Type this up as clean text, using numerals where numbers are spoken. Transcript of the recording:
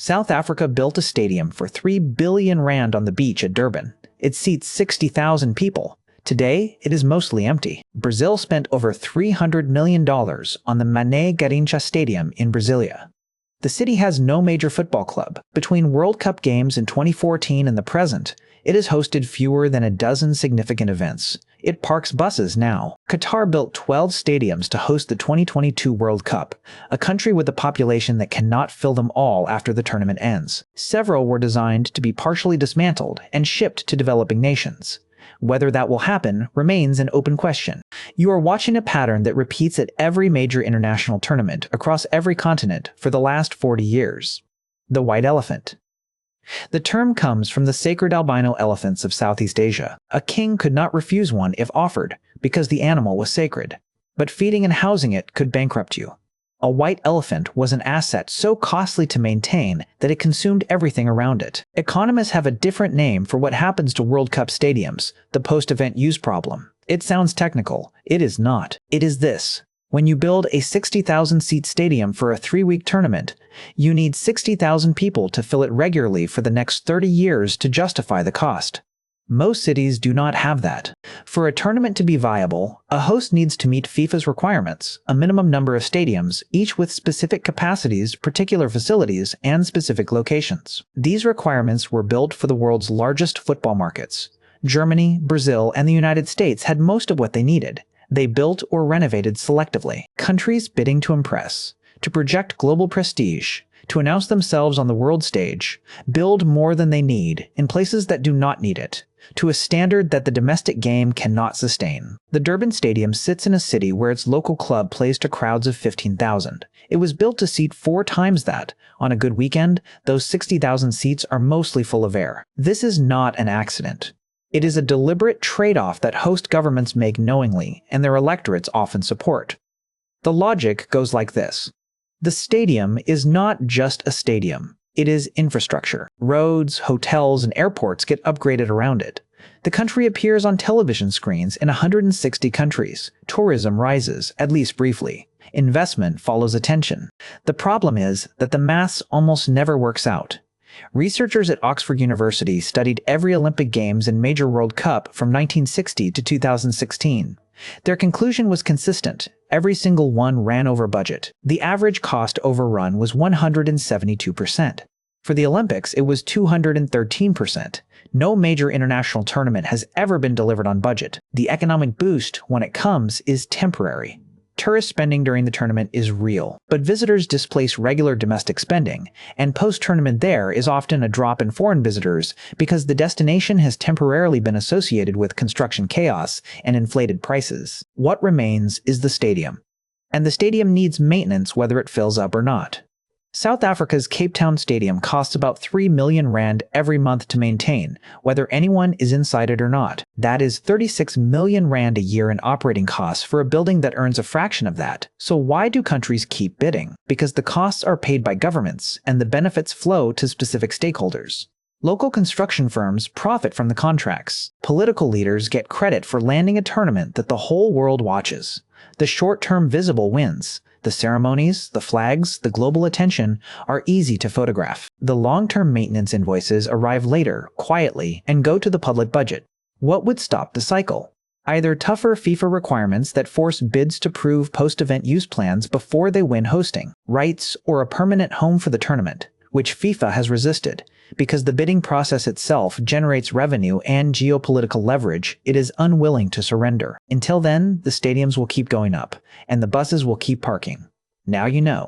South Africa built a stadium for 3 billion rand on the beach at Durban. It seats 60,000 people. Today, it is mostly empty. Brazil spent over $300 million on the Mané Garrincha Stadium in Brasilia. The city has no major football club. Between World Cup games in 2014 and the present, it has hosted fewer than a dozen significant events. It parks buses now. Qatar built 12 stadiums to host the 2022 World Cup, a country with a population that cannot fill them all after the tournament ends. Several were designed to be partially dismantled and shipped to developing nations. Whether that will happen remains an open question. You are watching a pattern that repeats at every major international tournament across every continent for the last 40 years. The white elephant. The term comes from the sacred albino elephants of Southeast Asia. A king could not refuse one if offered because the animal was sacred, but feeding and housing it could bankrupt you. A white elephant was an asset so costly to maintain that it consumed everything around it. Economists have a different name for what happens to World Cup stadiums, the post-event use problem. It sounds technical. It is not. It is this. When you build a 60,000-seat stadium for a 3-week tournament, you need 60,000 people to fill it regularly for the next 30 years to justify the cost. Most cities do not have that. For a tournament to be viable, a host needs to meet FIFA's requirements, a minimum number of stadiums, each with specific capacities, particular facilities, and specific locations. These requirements were built for the world's largest football markets. Germany, Brazil, and the United States had most of what they needed. They built or renovated selectively. Countries bidding to impress, to project global prestige, to announce themselves on the world stage, build more than they need in places that do not need it, to a standard that the domestic game cannot sustain. The Durban Stadium sits in a city where its local club plays to crowds of 15,000. It was built to seat 4 times that. On a good weekend, those 60,000 seats are mostly full of air. This is not an accident. It is a deliberate trade-off that host governments make knowingly, and their electorates often support. The logic goes like this. The stadium is not just a stadium. It is infrastructure. Roads, hotels, and airports get upgraded around it. The country appears on television screens in 160 countries. Tourism rises, at least briefly. Investment follows attention. The problem is that the maths almost never works out. Researchers at Oxford University studied every Olympic Games and major World Cup from 1960 to 2016. Their conclusion was consistent. Every single one ran over budget. The average cost overrun was 172%. For the Olympics, it was 213%. No major international tournament has ever been delivered on budget. The economic boost, when it comes, is temporary. Tourist spending during the tournament is real, but visitors displace regular domestic spending, and post-tournament there is often a drop in foreign visitors because the destination has temporarily been associated with construction chaos and inflated prices. What remains is the stadium, and the stadium needs maintenance whether it fills up or not. South Africa's Cape Town Stadium costs about 3 million rand every month to maintain, whether anyone is inside it or not. That is 36 million rand a year in operating costs for a building that earns a fraction of that. So why do countries keep bidding? Because the costs are paid by governments, and the benefits flow to specific stakeholders. Local construction firms profit from the contracts. Political leaders get credit for landing a tournament that the whole world watches. The short-term visible wins. The ceremonies, the flags, the global attention are easy to photograph. The long-term maintenance invoices arrive later, quietly, and go to the public budget. What would stop the cycle? Either tougher FIFA requirements that force bids to prove post-event use plans before they win hosting, rights, or a permanent home for the tournament, which FIFA has resisted. Because the bidding process itself generates revenue and geopolitical leverage, it is unwilling to surrender. Until then, the stadiums will keep going up, and the buses will keep parking. Now you know.